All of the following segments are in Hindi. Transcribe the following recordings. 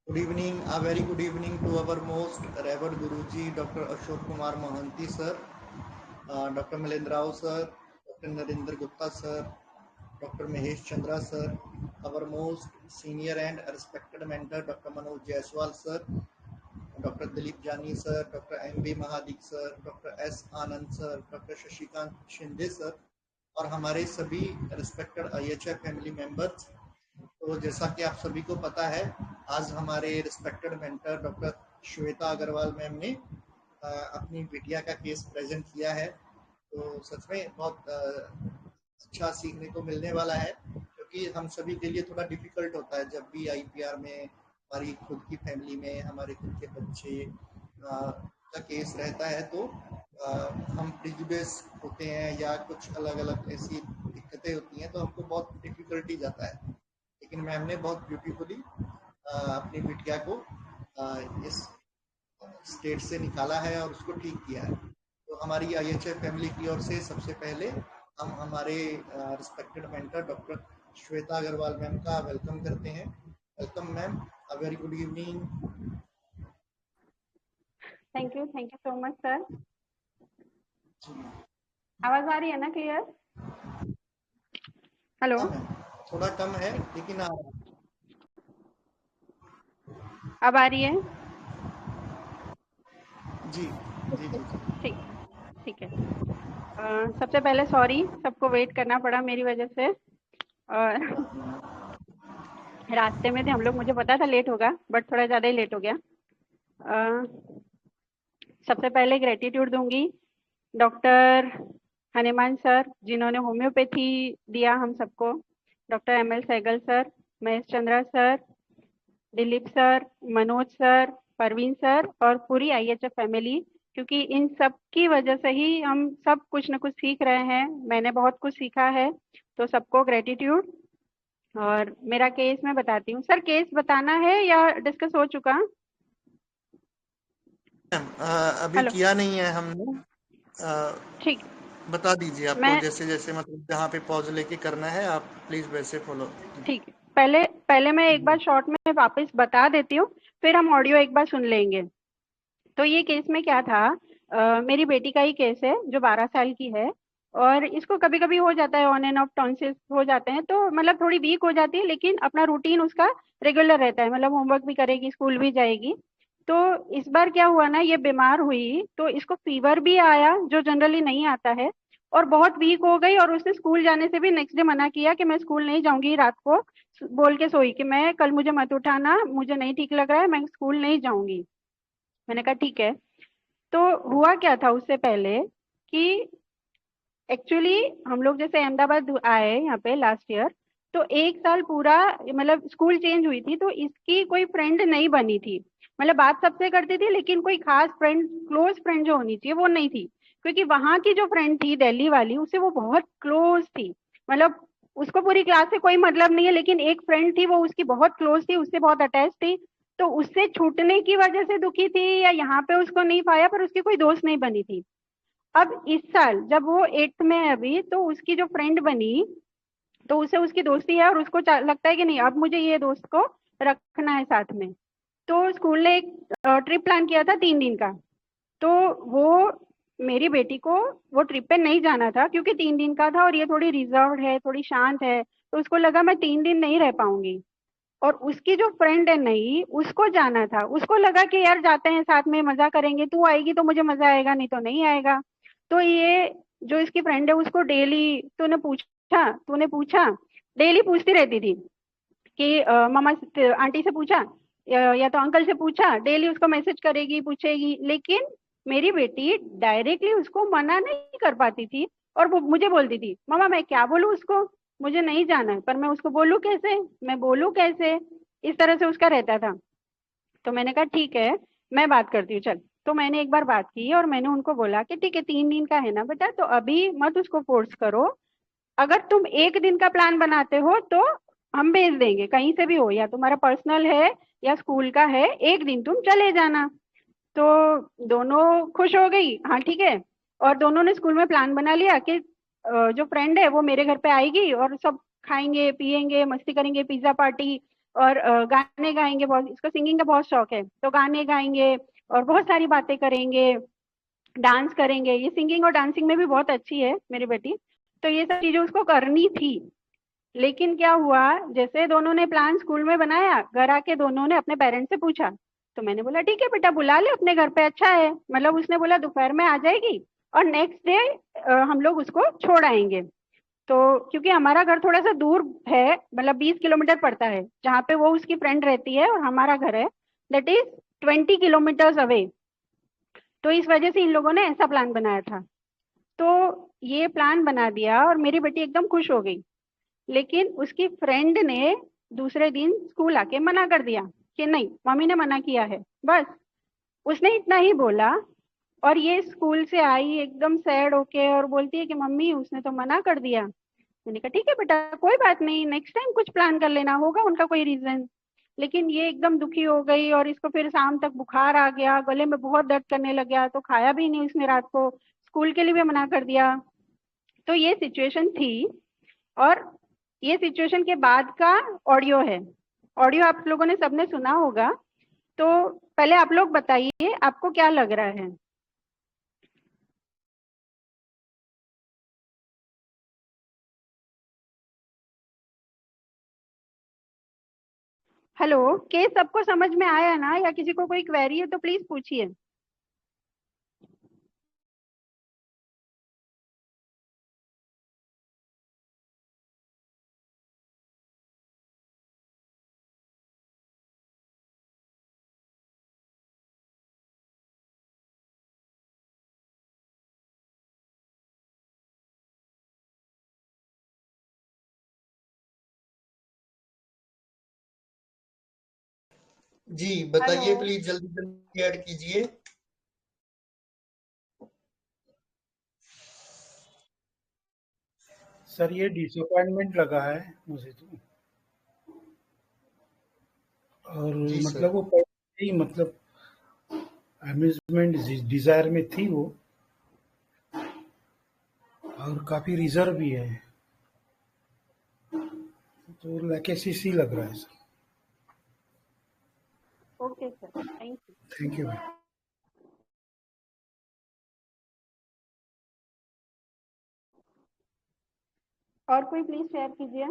Good evening, a very good evening to our most revered Guruji, Dr. Ashok Kumar Mohanty sir, Dr. Milendra Rao sir, Dr. Narendra Gupta sir, Dr. Mahesh Chandra sir, our most senior and respected mentor, Dr. Manoj Jaiswal sir, Dr. Dilip Jani sir, Dr. M.B. Mahadik sir, Dr. S. Anand sir, Dr. Shashikant Shinde sir और हमारे सभी रिस्पेक्टेड IHF फैमिली मेंबर्स। तो जैसा कि आप सभी को पता है, आज हमारे respected mentor doctor Shweta Agarwal ma'am ने अपनी बिटिया का केस प्रेजेंट किया है। तो सच में बहुत अच्छा सीखने को मिलने वाला है, क्योंकि हम सभी के लिए थोड़ा डिफिकल्ट होता है जब भी IPR में हमारी खुद की फैमिली में हमारे खुद के बच्चे का केस रहता है, तो हम प्रिजुडिस होते हैं या कुछ अलग अलग ऐसी दिक्कतें होती हैं, तो हमको बहुत डिफिकल्टी जाता है। लेकिन मैम ने बहुत ब्यूटीफुली अपनी बिटिया को इस स्टेट से निकाला है और उसको ठीक किया है। तो हमारी IHF फैमिली की ओर से सबसे पहले हम हमारे respected mentor doctor Shweta Agarwal ma'am का वेलकम करते हैं। Welcome ma'am, a very good evening. Thank you so much sir. आवाज आ रही है ना क्लियर? हेलो। थोड़ा कम है लेकिन अब आ रही है? जी जी जी ठीक है। सबसे पहले सॉरी, सबको वेट करना पड़ा मेरी वजह से। और रास्ते में थे हम लोग, मुझे पता था लेट होगा बट थोड़ा ज़्यादा ही लेट हो गया। सबसे पहले ग्रेटिट्यूड दूंगी डॉक्टर हनुमान सर, जिन्होंने होम्योपैथी दिया हम सबको, doctor ML Sehgal sir, Mahesh Chandra sir, Dilip sir, Manoj sir, Parveen sir और पूरी IHF फैमिली, क्योंकि इन सब की वजह से ही हम सब कुछ न कुछ सीख रहे हैं। मैंने बहुत कुछ सीखा है, तो सबको ग्रेटिट्यूड। और मेरा केस मैं बताती हूँ। सर केस बताना है या डिस्कस हो चुका? अभी हेलो। किया नहीं है हमने। ठीक, बता दीजिए, आपको मैं जैसे जैसे मतलब जहाँ पे पॉज लेके करना है आप प्लीज वैसे फॉलो। ठीक है, पहले मैं एक बार शॉर्ट में वापस बता देती हूँ, फिर हम ऑडियो एक बार सुन लेंगे। तो ये केस में क्या था, मेरी बेटी का ही केस है जो 12 साल की है, और इसको कभी कभी हो जाता है ऑन एंड ऑफ टॉन्सिल्स हो जाते हैं, तो मतलब थोड़ी वीक हो जाती है, लेकिन अपना रूटीन उसका रेगुलर रहता है, मतलब होमवर्क भी करेगी, स्कूल भी जाएगी। तो इस बार क्या हुआ ना, ये बीमार हुई तो इसको फीवर भी आया जो जनरली नहीं आता है, और बहुत वीक हो गई, और उसने स्कूल जाने से भी नेक्स्ट डे मना किया कि मैं स्कूल नहीं जाऊंगी। रात को बोल के सोई कि मैं कल, मुझे मत उठाना, मुझे नहीं ठीक लग रहा है, मैं स्कूल नहीं जाऊंगी। मैंने कहा ठीक है। तो हुआ क्या था उससे पहले कि एक्चुअली हम लोग जैसे अहमदाबाद आए यहाँ पे लास्ट ईयर, तो एक साल पूरा मतलब स्कूल चेंज हुई थी, तो इसकी कोई फ्रेंड नहीं बनी थी। मतलब बात सबसे करती थी, लेकिन कोई खास फ्रेंड, क्लोज फ्रेंड जो होनी चाहिए वो नहीं थी, क्योंकि वहां की जो फ्रेंड थी दिल्ली वाली, उससे वो बहुत क्लोज थी। मतलब उसको पूरी क्लास से कोई मतलब नहीं है, लेकिन एक फ्रेंड थी वो उसकी बहुत क्लोज थी, उससे बहुत अटैच थी। तो उससे छूटने की वजह से दुखी थी, या यहाँ पे उसको नहीं पाया, पर उसकी कोई दोस्त नहीं बनी थी। अब इस साल जब वो 8th में है अभी, तो उसकी जो फ्रेंड बनी, तो उससे उसकी दोस्ती है, और उसको लगता है कि नहीं, अब मुझे ये दोस्त को रखना है साथ में। तो स्कूल ने एक ट्रिप प्लान किया था 3 दिन का। तो वो मेरी बेटी को वो ट्रिप पे नहीं जाना था, क्योंकि 3 दिन का था और ये थोड़ी रिजर्व्ड है, थोड़ी शांत है, तो उसको लगा मैं 3 दिन नहीं रह पाऊंगी। और उसकी जो फ्रेंड है नहीं, उसको जाना था, उसको लगा कि यार जाते हैं साथ में, मजा करेंगे, तू आएगी तो मुझे मजा आएगा, नहीं तो नहीं आएगा। तो ये जो इसकी फ्रेंड है उसको डेली, तूने पूछा, डेली पूछती रहती थी कि मामा आंटी से पूछा, या तो अंकल से पूछा, डेली उसको मैसेज करेगी, पूछेगी, लेकिन मेरी बेटी डायरेक्टली उसको मना नहीं कर पाती थी। और वो मुझे बोलती थी, मामा मैं क्या बोलूँ उसको, मुझे नहीं जाना है, पर मैं उसको बोलूँ कैसे, मैं बोलूँ कैसे, इस तरह से उसका रहता था। तो मैंने कहा ठीक है, मैं बात करती हूँ, चल। तो मैंने एक बार बात की और मैंने उनको बोला कि ठीक है, 3 दिन का है ना बेटा, तो अभी मत उसको फोर्स करो। अगर तुम एक दिन का प्लान बनाते हो तो हम भेज देंगे, कहीं से भी हो, या तुम्हारा पर्सनल है या स्कूल का है, एक दिन तुम चले जाना। तो दोनों खुश हो गई, हाँ ठीक है। और दोनों ने स्कूल में प्लान बना लिया कि जो फ्रेंड है वो मेरे घर पे आएगी और सब खाएंगे पिएंगे मस्ती करेंगे, पिज्जा पार्टी, और गाने गाएंगे, बहुत इसको सिंगिंग का बहुत शौक है, तो गाने गाएंगे और बहुत सारी बातें करेंगे, डांस करेंगे। ये सिंगिंग और डांसिंग में भी बहुत अच्छी है मेरी बेटी, तो ये सब चीजें उसको करनी थी। लेकिन क्या हुआ, जैसे दोनों ने प्लान स्कूल में बनाया, घर आके दोनों ने अपने पेरेंट्स से पूछा, तो मैंने बोला ठीक है बेटा बुला ले अपने घर पे, अच्छा है। मतलब उसने बोला दोपहर में आ जाएगी और नेक्स्ट डे हम लोग उसको छोड़ आएंगे। तो क्योंकि हमारा घर थोड़ा सा दूर है, मतलब 20 किलोमीटर पड़ता है, जहाँ पे वो उसकी फ्रेंड रहती है और हमारा घर है, दैट इज 20 किलोमीटर्स अवे। तो इस वजह से इन लोगों ने ऐसा प्लान बनाया था। तो ये प्लान बना दिया और मेरी बेटी एकदम खुश हो गई। लेकिन उसकी फ्रेंड ने दूसरे दिन स्कूल आके मना कर दिया कि नहीं, मम्मी ने मना किया है, बस उसने इतना ही बोला। और ये स्कूल से आई एकदम सैड होके और बोलती है कि मम्मी उसने तो मना कर दिया। मैंने कहा ठीक है बेटा, कोई बात नहीं, नेक्स्ट टाइम कुछ प्लान कर लेना, होगा उनका कोई रीजन। लेकिन ये एकदम दुखी हो गई और इसको फिर शाम तक बुखार आ गया, गले में बहुत दर्द करने लग गया, तो खाया भी नहीं उसने रात को, स्कूल के लिए भी मना कर दिया। तो ये सिचुएशन थी। और ये सिचुएशन के बाद का ऑडियो है। ऑडियो आप लोगों ने सबने सुना होगा। तो पहले आप लोग बताइए आपको क्या लग रहा है। हेलो, केस सबको समझ में आया ना, या किसी को कोई क्वेरी है तो प्लीज पूछिए। जी हेलो। बताइए प्लीज, जल्दी जल्दी ऐड कीजिए। सर ये डिसअपॉइंटमेंट लगा है मुझे तो। और जी सर। मतलब वो पहले ही मतलब अम्यूजमेंट डिजायर में थी वो, और काफी रिजर्व भी है, तो लैकेसी सी लग रहा है sir. Okay sir, thank you. Thank you. और कोई प्लीज शेयर कीजिए।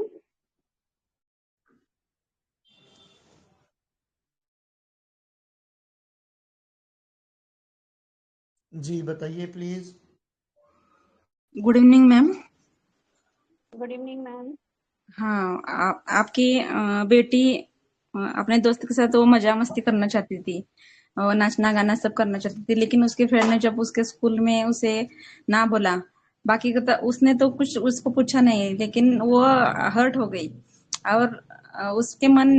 जी बताइए please. Good evening ma'am. Good evening ma'am. हाँ, आपकी बेटी अपने दोस्त के साथ वो मजा मस्ती करना चाहती थी और नाचना गाना सब करना चाहती थी, लेकिन उसके फ्रेंड ने जब उसके स्कूल में उसे ना बोला, बाकी का उसने तो कुछ उसको पूछा नहीं, लेकिन वो हर्ट हो गई। और उसके मन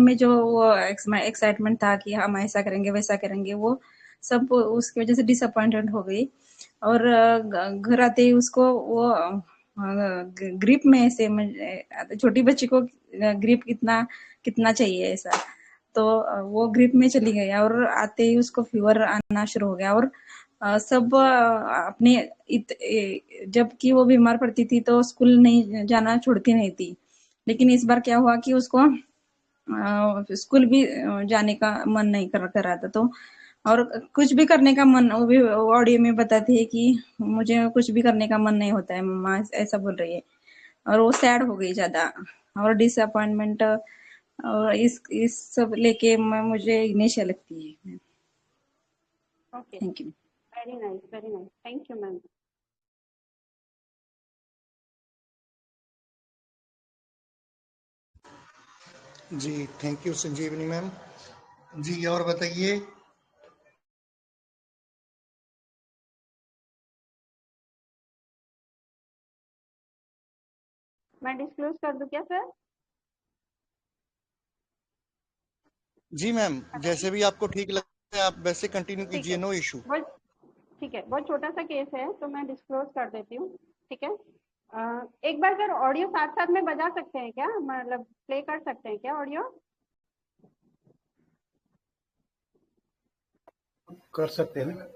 में जो वो एक्साइटमेंट था कि हम ऐसा करेंगे वैसा करेंगे, वो सब उसकी वजह से डिसअपॉइंटेड हो गई। और घर आते ही उसको वो ग्रिप में ऐसे छोटी बच्ची को ग्रिप कितना कितना चाहिए ऐसा, तो वो ग्रिप में चली गई और आते ही उसको फीवर आना शुरू हो गया। और सब अपने जबकि वो बीमार पड़ती थी तो स्कूल नहीं जाना छोड़ती नहीं थी, लेकिन इस बार क्या हुआ कि उसको स्कूल भी जाने का मन नहीं कर रहा था। तो और कुछ भी करने का मन, वो भी ऑडियो में बताती है कि मुझे कुछ भी करने का मन नहीं होता है मम्मा, ऐसा बोल रही है। और वो सैड हो गई ज्यादा और डिसअपॉइंटमेंट, और इस सब लेके मुझे इग्नेशिया लगती है। Okay, thank you. Very nice, very nice, thank you ma'am. जी थैंक यू संजीवनी मैम। जी और बताइए। मैं डिस्क्लोज कर दूं क्या सर? जी मैम, जैसे भी आपको ठीक लगता है आप वैसे कंटिन्यू ठीक कीजिए, है, नो इशू। बहुत ठीक है, बहुत छोटा सा केस है तो मैं डिस्क्लोज कर देती हूँ। ठीक है। एक बार सर ऑडियो साथ साथ में बजा सकते हैं क्या, मतलब प्ले कर सकते हैं क्या ऑडियो? कर सकते हैं ना।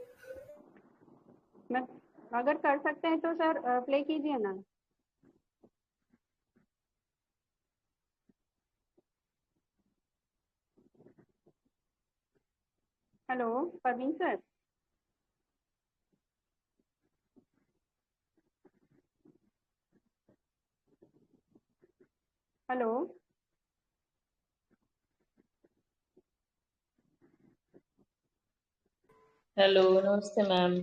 मैं अगर कर सकते हैं तो सर प्ले कीजिए ना। Hello Parveen sir. Hello. Hello, नमस्ते मैम।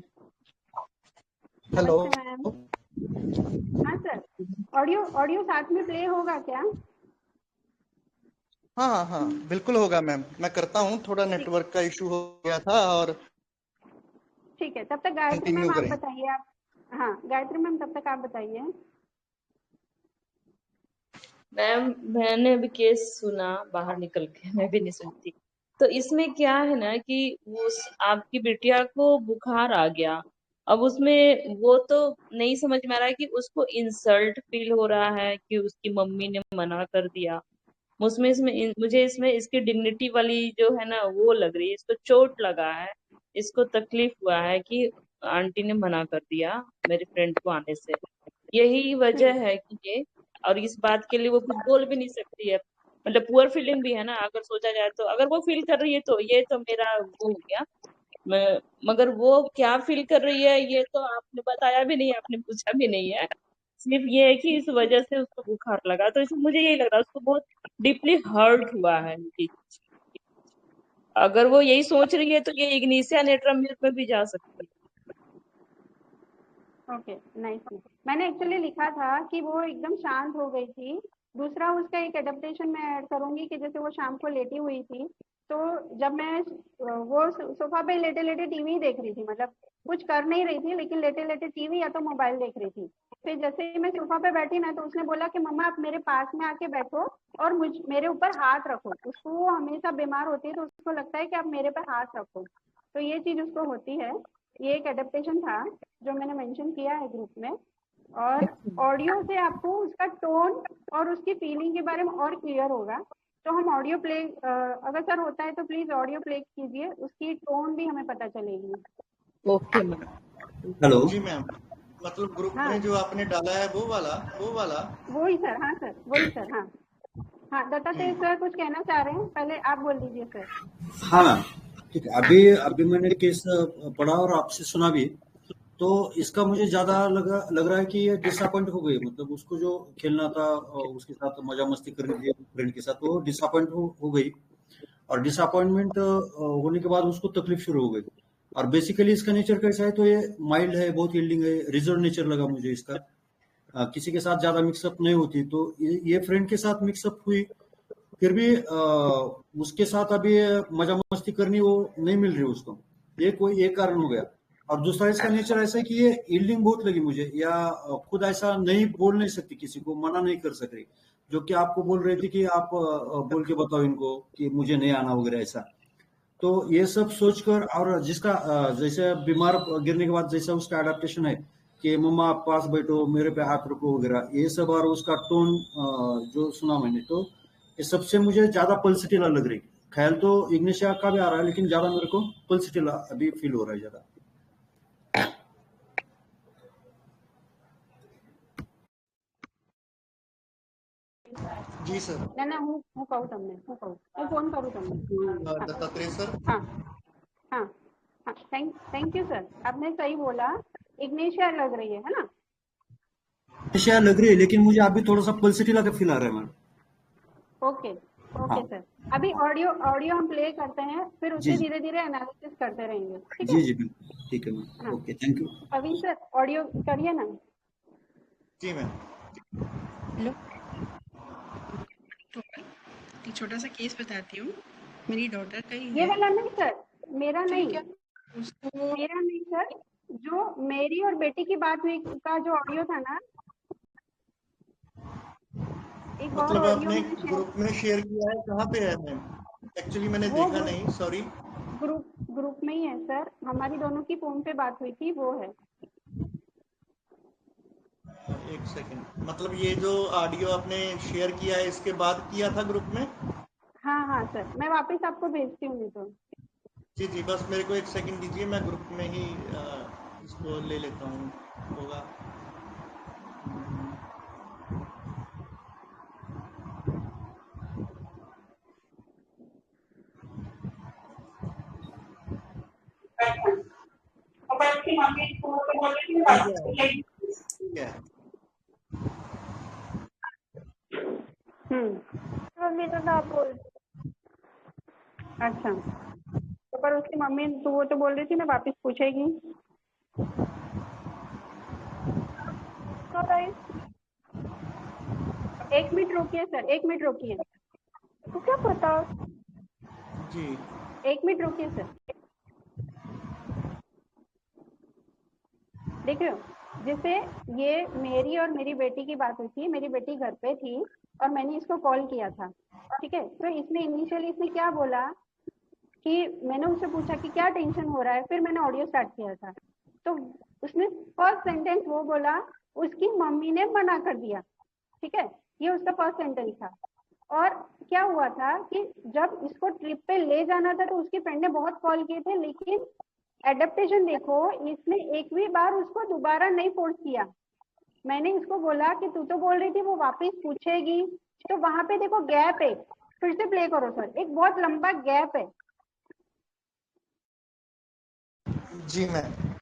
हेलो। नमस्ते मैम। हाँ सर, ऑडियो ऑडियो साथ में प्ले होगा क्या? हाँ हाँ हाँ, बिल्कुल होगा मैम, मैं करता हूँ। थोड़ा ठीक, नेटवर्क का इशू हो गया था और ठीक है। तब तक गायत्री कंटिन्यू मैम आप करें। बताइए। आप, हाँ गायत्री मैम तब तक आप बताइए। मैम, मैंने अभी केस सुना बाहर निकल के, मैं भी नहीं सुनती। तो इसमें क्या है ना कि आपकी बिटिया को बुखार आ गया। अब उसमें वो तो नहीं समझ में आ रहा है कि उसको इंसल्ट फील हो रहा है कि उसकी मम्मी ने मना कर दिया। मुझे इसमें इसकी डिग्निटी वाली जो है ना वो लग रही है। इसको चोट लगा है, इसको तकलीफ हुआ है कि आंटी ने मना कर दिया मेरे फ्रेंड को आने से। यही वजह है कि ये, और इस बात के लिए वो कुछ बोल भी नहीं सकती है। मतलब पुअर फीलिंग भी है ना, अगर सोचा जाए तो। अगर वो फील कर रही है तो ये तो मेरा वो हो गया। मैं मगर वो क्या फील कर रही है ये तो आपने बताया भी नहीं, आपने पूछा भी नहीं है। सिर्फ ये है कि इस वजह से उसको बुखार लगा, तो इसमें मुझे यही लग रहा है उसको बहुत डीपली हर्ट हुआ है ये। अगर वो यही सोच रही है तो ये इग्निशिया नेट्रम में भी जा सकती है। Okay, nice. मैंने एक्चुअली लिखा था कि वो एकदम शांत हो गई थी। दूसरा उसका एक एडेप्टेशन मैं ऐड करूंगी कि जैसे वो शाम को लेटी हुई थी, तो जब मैं वो सोफा पे लेटे लेटे टीवी देख रही थी, मतलब कुछ कर नहीं रही थी लेकिन लेटे लेटे टीवी या तो मोबाइल देख रही थी। फिर जैसे ही मैं सोफा पे बैठी ना, तो उसने बोला कि मम्मा आप मेरे पास में आके बैठो और मेरे ऊपर हाथ रखो। उसको, वो हमेशा बीमार होती है तो उसको लगता है कि आप मेरे पे हाथ रखो, तो ये चीज उसको होती है। ये एक एडेप्टेशन था जो मैंने मेंशन किया है ग्रुप में। और ऑडियो से आपको उसका टोन और उसकी फीलिंग के बारे में और क्लियर होगा। तो हम ऑडियो प्ले, अगर सर होता है तो प्लीज ऑडियो प्ले कीजिए, उसकी टोन भी हमें पता चलेगी। Okay ma'am. हेलो। जी मैम, मतलब ग्रुप हाँ, में जो आपने डाला है वो वाला। वही सर। हाँ सर, वही सर। हाँ हाँ, दत्तात्रेय जी सर कुछ कहना चाह रहे हैं, पहले आप बोल दीजिए सर। हाँ, ठीक है। अभी अभी मैंने केस पढ़ा और आपसे सुना भी। तो इसका मुझे ज्यादा लग रहा है कि ये डिसअपॉइंट हो गई। मतलब उसको जो खेलना था उसके साथ मजा मस्ती करनी थी फ्रेंड के साथ, वो डिसअपॉइंट हो गई। और डिसअपॉइंटमेंट होने के बाद उसको तकलीफ शुरू हो गई। और बेसिकली इसका नेचर कैसा है, तो ये माइल्ड है, बहुत यील्डिंग है, रिजर्व नेचर लगा मुझे इसका। किसी के साथ ज्यादा मिक्सअप नहीं होती, तो ये फ्रेंड के साथ मिक्सअप हुई। फिर भी उसके साथ अभी मजा मस्ती करनी वो नहीं मिल रही उसको। ये कोई एक कारण हो गया। और दूसरा इसका नेचर ऐसा है कि ये यील्डिंग बहुत लगी मुझे, या खुद ऐसा नहीं बोल नहीं सकती, किसी को मना नहीं कर सक रही। जो कि आपको बोल रही थी कि आप बोल के बताओ इनको कि मुझे नहीं आना वगैरह ऐसा। तो ये सब सोचकर, और जिसका जैसे बीमार गिरने के बाद जैसा उसका अडेप्टेशन है कि मम्मा आप पास बैठो मेरे पे हाथ रखो वगैरह, ये सब, और उसका टोन जो सुना मैंने, तो ये सबसे मुझे ज्यादा पल्सिटिला लग रही। ख्याल तो इग्निशिया का भी आ रहा है, लेकिन ज्यादा मेरे को पल्सिटिला अभी फील हो रहा है ज्यादा। जी सर। ના ના, હું કહું તમને, હું ફોન કરું તમને। हाँ दत्तात्रेय सर। हाँ हाँ हाँ, थैंक यू सर, आपने सही बोला। इग्निशिया लग रही है ना? इग्निशिया लग रही है, लेकिन मुझे अभी थोड़ा सा पल्सिटिला का फील आ रहा है मैम। ओके, ओके हाँ। सर। अभी ऑडियो ऑडियो हम प्ले करते हैं, फिर जी उससे जी। धीरे धीरे एनालिसिस करते रहेंगे, ठीक जी है? जी बिल्कुल ठीक है मैम, हाँ, ओके, थैंक यू। अभी सर ऑडियो करिए ना। जी मैम। हेलो, एक छोटा सा केस बताती हूँ। मेरी डॉटर का ही ये है। वाला नहीं सर, मेरा एक्चुअली नहीं। क्या उसको मेरा नहीं सर, जो मेरी और बेटी की बात हुई का जो ऑडियो था ना, एक और मतलब ऑडियो आपने मैंने शेयर, ग्रुप में शेयर किया है, कहाँ पे है मैम? एक्चुअली मैंने वो देखा नहीं, सॉरी। ग्रुप ग्रुप में ही है सर, हमारी दोनों की फोन पे बात हुई थी, वो है। एक सेकंड, मतलब ये जो ऑडियो आपने शेयर किया है इसके बाद किया था ग्रुप में? हाँ हाँ सर, मैं वापस आपको भेजती हूँ नहीं तो। जी जी, बस मेरे को एक सेकंड दीजिए, मैं ग्रुप में ही इसको ले लेता हूँ, होगा। ठीक है। मम्मी तो ना बोल। अच्छा, तो पर उसकी मम्मी तो वो तो बोल रही थी ना वापस पूछेगी। एक मिनट रुकिए सर, एक मिनट रुकिए। तो क्या पता जी। एक मिनट रुकिए सर। देखियो, जैसे ये मेरी और मेरी बेटी की बात हुई थी, मेरी बेटी घर पे थी और मैंने इसको कॉल किया था, ठीक है। तो इसने इनिशियली इसने क्या बोला कि मैंने उससे पूछा कि क्या टेंशन हो रहा है, फिर मैंने ऑडियो स्टार्ट किया था। तो उसने फर्स्ट सेंटेंस वो बोला, उसकी मम्मी ने मना कर दिया, ठीक है। ये उसका फर्स्ट सेंटेंस था। और क्या हुआ था कि जब इसको ट्रिप पे ले जाना था तो उसकी फ्रेंड ने बहुत कॉल किए थे, लेकिन एडेप्टेशन देखो, इसने एक भी बार उसको दोबारा नहीं फोर्स किया। मैंने इसको बोला कि तू तो बोल रही थी वो वापस पूछेगी, तो वहां पे देखो गैप है। फिर से प्ले करो सर, एक बहुत लंबा गैप है। जी मैम।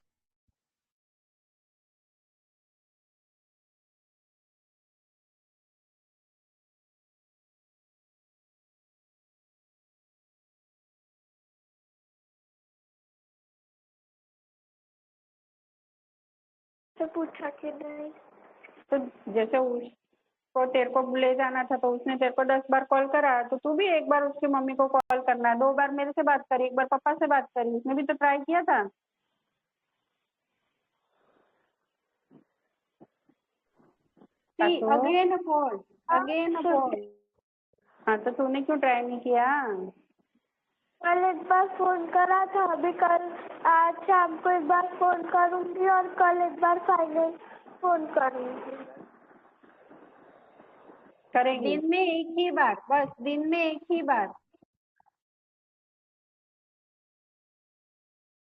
तो पूछा कि नहीं, तो जैसे उसको तेरे को ले जाना था तो उसने तेरे को 10 बार कॉल करा, तो तू भी एक बार उसकी मम्मी को कॉल करना है। 2 बार मेरे से बात करी, एक बार पापा से बात करी, उसने भी तो ट्राई किया था। Again a call, again a call. हाँ, तो तूने क्यों ट्राई नहीं किया? कल एक बार फोन करा था, अभी कल आज शाम को एक बार फोन करूंगी और कल एक बार फाइनल फोन करूंगी। करेंगे दिन में एक ही बार, बस दिन में एक ही बार।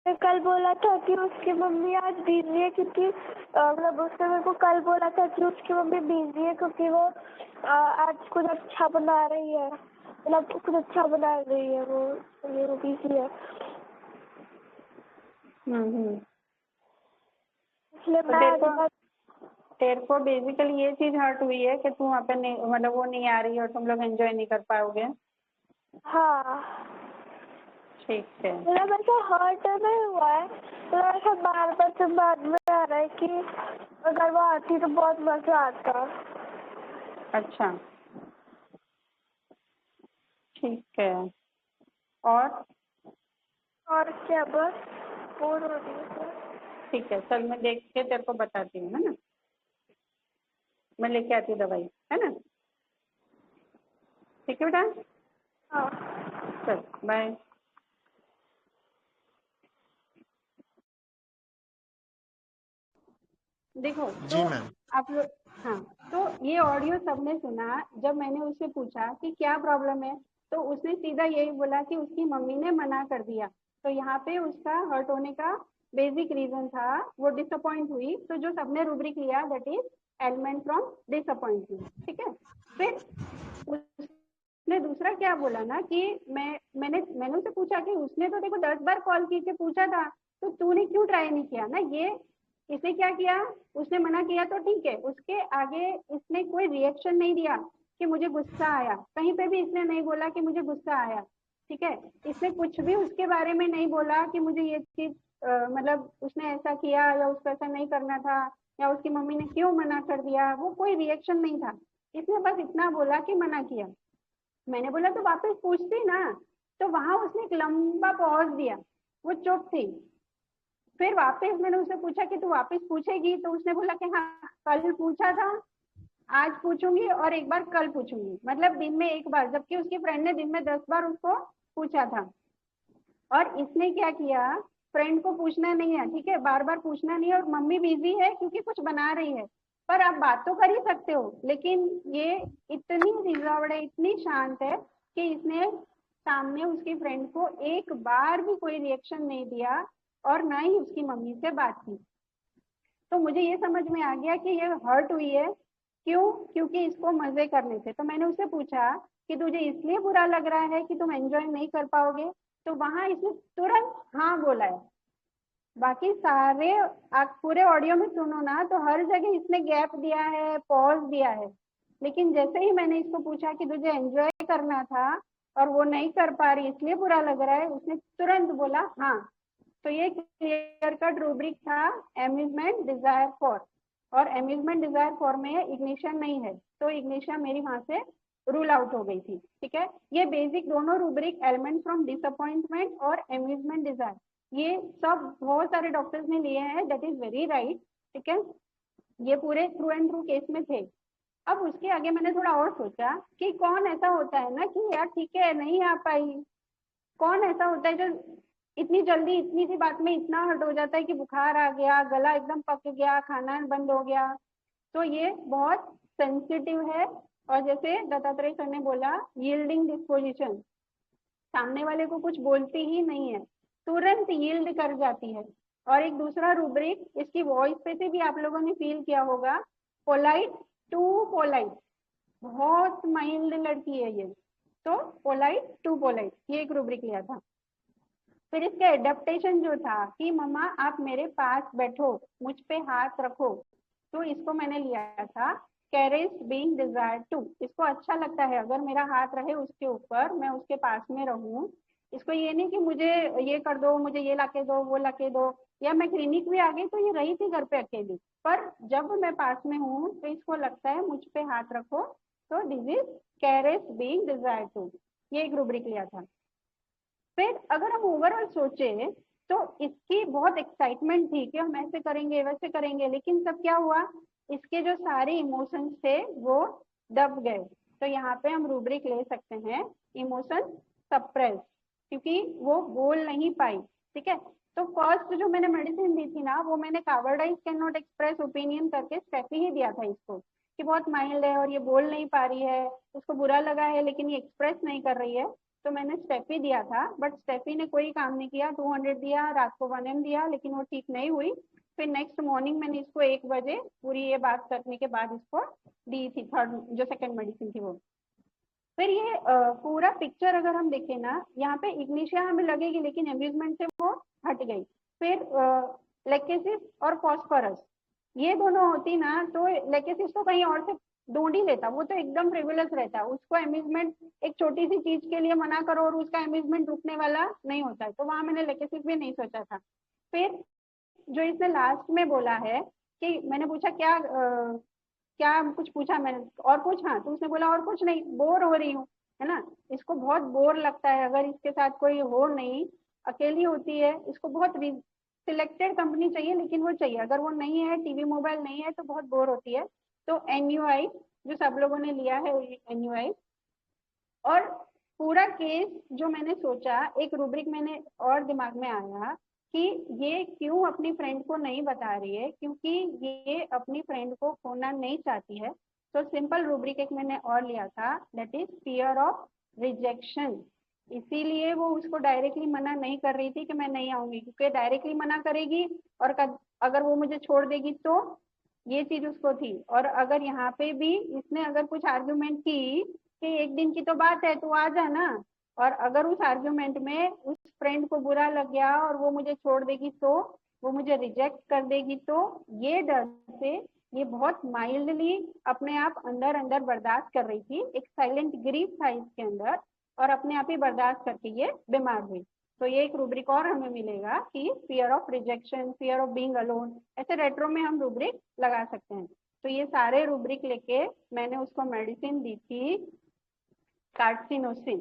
कल बोला था कि उसकी मम्मी आज बिजी है, क्योंकि मतलब उसने मेरे को कल बोला था कि उसकी मम्मी बिजी है क्योंकि वो आज कुछ अच्छा बना रही है, मतलब कुछ अच्छा बना रही है वो बिजी है। इसलिए तो तेरे को बेसिकली ये चीज हर्ट हुई है कि तू वहाँ पे नहीं, मतलब वो नहीं आ रही है और तुम लोग एंजॉय नहीं कर पाओगे। हाँ, ठीक है। मतलब ऐसा हर्ट नहीं हुआ है, तो ऐसा बार बार से बाद में आ रहा है कि अगर वो आती तो बहुत मजा आता। अच्छा, ठीक है। और क्या, बस बोर हो रही है। ठीक है, चल मैं देख के तेरे को बताती हूँ, है ना। मैं लेके आती हूँ दवाई, है ना। ठीक है बेटा, हाँ। चल बाय। देखो जी तो मैम। आप लोग, हाँ, तो ये ऑडियो सबने सुना। जब मैंने उससे पूछा कि क्या प्रॉब्लम है, तो उसने सीधा यही बोला कि उसकी मम्मी ने मना कर दिया। तो यहाँ पे उसका हर्ट होने का बेसिक रीजन था, वो डिसअपॉइंट हुई। तो जो सबने रूब्रिक लिया, that is element from disappointment, ठीक है। फिर उसने दूसरा क्या बोला ना कि मैंने उससे पूछा कि उसने तो देखो 10 बार कॉल की के पूछा था, तो तूने क्यों ट्राई नहीं किया ना। ये इसने क्या किया, उसने मना किया तो ठीक है, उसके आगे इसने कोई रिएक्शन नहीं दिया कि मुझे गुस्सा आया। कहीं पे भी इसने नहीं बोला कि मुझे गुस्सा आया, ठीक है। इसने कुछ भी उसके बारे में नहीं बोला कि मुझे ये चीज मतलब उसने ऐसा किया या उसको ऐसा नहीं करना था, या उसकी मम्मी ने क्यों मना कर दिया, वो कोई रिएक्शन नहीं था। इसने बस इतना बोला कि मना किया। मैंने बोला तो वापस पूछती ना, तो वहां उसने एक लंबा पॉज दिया, वो चुप थी। फिर वापस मैंने उससे पूछा कि तू वापस पूछेगी, तो उसने बोला कि हाँ कल पूछा था, आज पूछूंगी और एक बार कल पूछूंगी, मतलब दिन में एक बार, जबकि उसकी फ्रेंड ने दिन में 10 बार उसको पूछा था। और इसने क्या किया, फ्रेंड को पूछना नहीं है, ठीक है, बार बार पूछना नहीं है, और मम्मी बिजी है क्योंकि कुछ बना रही है। पर आप बात तो कर ही सकते हो, लेकिन ये इतनी रिजर्व्ड है, इतनी शांत है कि इसने सामने उसकी फ्रेंड को एक बार भी कोई रिएक्शन नहीं दिया और ना ही उसकी मम्मी से बात की। तो मुझे ये समझ में आ गया कि ये हर्ट हुई है। क्यों? क्योंकि इसको मजे करने थे। तो मैंने उससे पूछा कि तुझे इसलिए बुरा लग रहा है कि तुम एंजॉय नहीं कर पाओगे, तो वहां इसने तुरंत हाँ बोला है। बाकी सारे आप पूरे ऑडियो में सुनो ना तो हर जगह इसने गैप दिया है, पॉज दिया है। लेकिन जैसे ही मैंने इसको पूछा कि तुझे एंजॉय करना था और वो नहीं कर पा रही इसलिए बुरा लग रहा है, उसने तुरंत बोला हाँ। तो ये क्लियर कट रूब्रिक था एम्यूजमेंट डिजायर फॉर, और एम्यूजमेंट डिजायर फॉर में इग्निशन नहीं है, तो इग्निशन मेरी वहां से रूल आउट हो गई थी। ठीक है, ये बेसिक दोनों रूब्रिक एलिमेंट फ्रॉम डिसअपॉइंटमेंट और एम्यूजमेंट डिजायर, ये सब बहुत सारे डॉक्टर्स ने लिए हैं, दैट इज वेरी राइट। ठीक है, ये पूरे थ्रू एंड थ्रू केस में थे। अब उसके आगे मैंने थोड़ा और सोचा कि कौन ऐसा होता है ना कि यार ठीक है नहीं आ पाई, कौन ऐसा होता है जो इतनी जल्दी इतनी सी बात में इतना हर्ट हो जाता है कि बुखार आ गया, गला एकदम पक गया, खाना बंद हो गया। तो ये बहुत सेंसिटिव है। और जैसे दत्तात्रेय सर ने बोला यील्डिंग डिस्पोजिशन, सामने वाले को कुछ बोलती ही नहीं है, तुरंत यील्ड कर जाती है। और एक दूसरा रूब्रिक इसकी वॉइस पे से भी आप लोगों ने फील किया होगा, पोलाइट टू पोलाइट, बहुत माइल्ड लड़की है ये, तो पोलाइट टू पोलाइट, ये एक रूब्रिक लिया था। फिर इसका एडेप्टेशन जो था कि मम्मा आप मेरे पास बैठो, मुझ पे हाथ रखो, तो इसको मैंने लिया था कैरेज बीइंग डिजायर टू। इसको अच्छा लगता है अगर मेरा हाथ रहे उसके ऊपर, मैं उसके पास में रहूं। इसको ये नहीं कि मुझे ये कर दो, मुझे ये लाके दो, वो लाके दो, या मैं क्लिनिक में आ गई तो ये रही थी घर पे अकेली, पर जब मैं पास में हूँ तो इसको लगता है मुझ पे हाथ रखो। तो this is courage being desire to, ये एक रूब्रिक लिया था। फिर अगर हम ओवरऑल सोचे तो इसकी बहुत एक्साइटमेंट थी कि हम ऐसे करेंगे वैसे करेंगे, लेकिन सब क्या हुआ, इसके जो सारे इमोशंस थे वो दब गए। तो यहाँ पे हम रूब्रिक ले सकते हैं इमोशन सप्रेस, क्योंकि वो बोल नहीं पाई। ठीक है, तो फर्स्ट जो मैंने मेडिसिन दी थी ना, वो मैंने कावर्डाइज कैन नॉट एक्सप्रेस ओपिनियन करके स्टेफी ही दिया था इसको, कि बहुत माइल्ड है और ये बोल नहीं पा रही है, उसको बुरा लगा है लेकिन ये एक्सप्रेस नहीं कर रही है। तो मैंने स्टेफी दिया था, बट स्टेफी ने कोई काम नहीं किया, 200 दिया, रात को 1M दिया, लेकिन वो ठीक नहीं हुई। फिर नेक्स्ट मॉर्निंग मैंने इसको 1 बजे पूरी ये बात करने के बाद इसको दी थी, थर्ड जो सेकंड मेडिसिन थी वो। फिर ये पूरा पिक्चर अगर हम देखें ना, यहाँ पे इग्निशिया हमें लगेगी लेकिन एम्यूजमेंट से वो हट गई। फिर लेकेसिस और फॉस्फोरस, ये दोनों होती ना तो लेकेसिस तो कहीं और से ढूंढ ही लेता, वो तो एकदम फ्रिवुलस रहता है, उसको अम्यूजमेंट एक छोटी सी चीज के लिए मना करो और उसका अम्यूजमेंट रुकने वाला नहीं होता है, तो वहां मैंने लेकेसिस भी नहीं सोचा था। फिर जो इसने लास्ट में बोला है कि मैंने पूछा क्या कुछ पूछा मैंने और कुछ, हाँ, तो उसने बोला और कुछ नहीं, बोर हो रही हूँ, है ना। इसको बहुत बोर लगता है अगर इसके साथ कोई हो नहीं, अकेली होती है, इसको बहुत सिलेक्टेड कंपनी चाहिए, लेकिन वो चाहिए, अगर वो नहीं है, टीवी मोबाइल नहीं है तो बहुत बोर होती है। तो NUI जो सब लोगों ने लिया है NUI। और पूरा केस जो मैंने सोचा, एक रूब्रिक मैंने और दिमाग में आया कि ये क्यों अपनी फ्रेंड को नहीं बता रही है, क्योंकि ये अपनी फ्रेंड को खोना नहीं चाहती है। तो सिंपल रूब्रिक एक मैंने और लिया था, that is fear of rejection. इसीलिए वो उसको डायरेक्टली मना नहीं कर रही थी कि मैं नहीं आऊंगी, क्योंकि डायरेक्टली मना करेगी और अगर वो मुझे छोड़ देगी तो ये चीज उसको थी। और अगर यहाँ पे भी इसने अगर कुछ आर्ग्यूमेंट की कि एक दिन की तो बात है तू आ जा ना, और अगर उस आर्ग्यूमेंट में उस फ्रेंड को बुरा लग गया और वो मुझे छोड़ देगी तो, वो मुझे रिजेक्ट कर देगी तो, ये डर से ये बहुत माइल्डली अपने आप अंदर अंदर बर्दाश्त कर रही थी, एक साइलेंट ग्रीफ था इसके अंदर, और अपने आप ही बर्दाश्त करके ये बीमार हुई। तो ये एक रूब्रिक और हमें मिलेगा कि fear of rejection, fear of being alone, ऐसे रेट्रो में हम रूब्रिक लगा सकते हैं। तो ये सारे रूब्रिक लेके मैंने उसको मेडिसिन दी थी कार्सिनोसिन।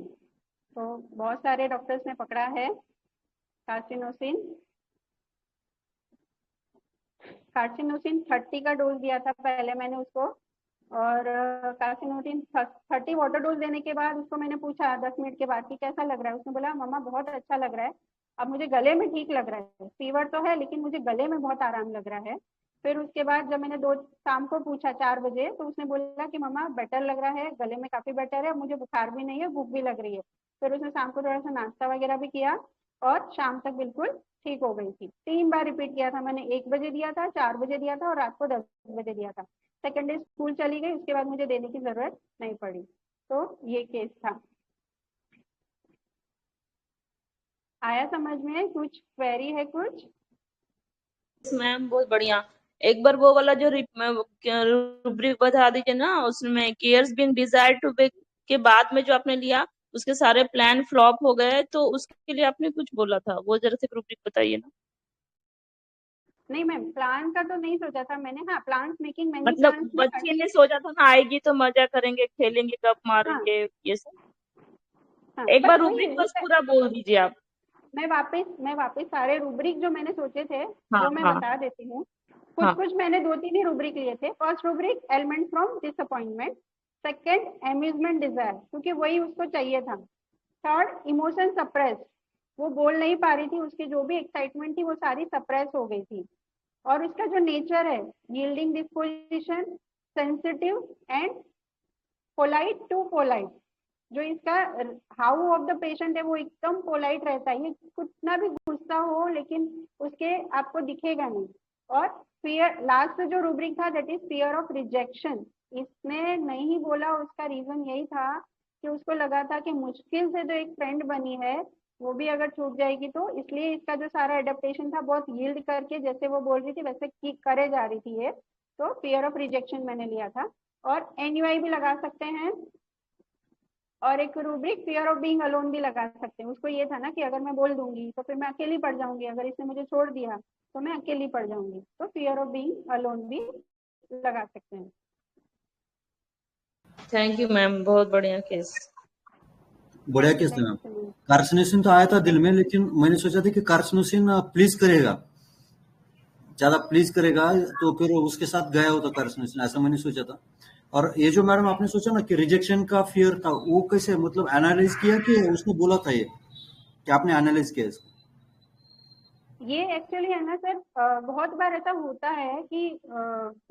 तो बहुत सारे डॉक्टर्स ने पकड़ा है कार्सिनोसिन। कार्सिनोसिन 30 का डोज दिया था पहले मैंने उसको, और कार्सिनोसिन 30 वाटर डोज देने के बाद उसको मैंने पूछा 10 मिनट के बाद कि कैसा लग रहा है, उसने बोला मम्मा बहुत अच्छा लग रहा है, अब मुझे गले में ठीक लग रहा है, फीवर तो है लेकिन मुझे गले में बहुत आराम लग रहा है। फिर उसके बाद जब मैंने 2 शाम को पूछा 4 बजे, तो उसने बोला कि मम्मा बेटर लग रहा है, गले में काफी बेटर है, मुझे बुखार भी नहीं है, भूख भी लग रही है। फिर उसने शाम को थोड़ा सा नाश्ता वगैरह भी किया और शाम तक बिल्कुल ठीक हो गई थी। 3 बार रिपीट किया था मैंने, 1 बजे दिया था, 4 बजे दिया था और रात को 10 बजे दिया था। सेकेंड डे स्कूल चली गई, उसके बाद मुझे देने की जरूरत नहीं पड़ी। तो ये केस था। आया समझ में? कुछ क्वेरी है कुछ? मैम बहुत बढ़िया। एक बार वो वाला जो रूब्रिक बता दीजिए ना, उसमें केयर्स बीइंग डिजायर्ड टू बे के बाद में जो आपने लिया उसके सारे प्लान फ्लॉप हो गए, तो उसके लिए आपने कुछ बोला था, वो जरा से रूब्रिक बताइए ना। नहीं मैम, प्लान का तो नहीं सोचा था मैंने। हाँ, प्लान्स मेकिंग मैनी मतलब प्लान्स में बच्चे ने सोचा था ना आएगी तो मजा करेंगे, खेलेंगे, गप हाँ मारेंगे, ये सब। हाँ, एक बट बार वही रूब्रिक वो बस पूरा बोल दीजिए आप। मैं वापस सारे रूब्रिक जो मैंने सोचे थे हाँ वो मैं हाँ बता देती हूँ। कुछ हाँ कुछ मैंने 2-3 ही रूब्रिक लिए थे। First rubric, element from disappointment. Second, amusement desire, क्योंकि वही उसको चाहिए था। थर्ड, इमोशन सप्रेस, वो बोल नहीं पा रही थी, उसकी जो भी एक्साइटमेंट थी वो सारी सप्रेस हो गई थी। और इसका जो नेचर है, yielding disposition, sensitive and polite to polite. जो इसका हाउ ऑफ द पेशेंट है वो एकदम पोलाइट रहता है, ये कितना भी गुस्सा हो लेकिन उसके आपको दिखेगा नहीं। और फियर, लास्ट जो रूब्रिक था that is fear of rejection. इसने नहीं बोला, उसका रीजन यही था कि उसको लगा था कि मुश्किल से जो एक फ्रेंड बनी है वो भी अगर छूट जाएगी तो, इसलिए इसका जो सारा एडेप्टेशन था बहुत यील्ड करके जैसे वो बोल रही थी वैसे की करे जा रही थी ये। तो फियर ऑफ रिजेक्शन मैंने लिया था। और एनयूआई भी लगा सकते हैं, और एक rubric fear of being alone भी लगा सकते हैं। उसको ये था ना कि अगर मैं बोल दूंगी तो फिर मैं अकेली पड़ जाऊंगी, अगर इसने मुझे छोड़ दिया तो मैं अकेली पड़ जाऊंगी, तो फियर ऑफ बीइंग अलोन भी लगा सकते हैं। थैंक यू मैम, बहुत बढ़िया केस। बढ़िया केस था मैम। Thank you. कार्सिनोसिन तो आया था दिल में, लेकिन मैंने सोचा था कि कार्सिनोसिन प्लीज करेगा, ज्यादा प्लीज करेगा, तो फिर उसके साथ गया होता कार्सिनोसिन, ऐसा मैंने सोचा था। और ये जो मैडम आपने सोचा ना कि रिजेक्शन का फियर था, वो कैसे मतलब एनालाइज किया कि उसने बोला था, ये कि आपने एनालाइज किया इसको? ये एक्चुअली है ना सर, बहुत बार ऐसा होता है कि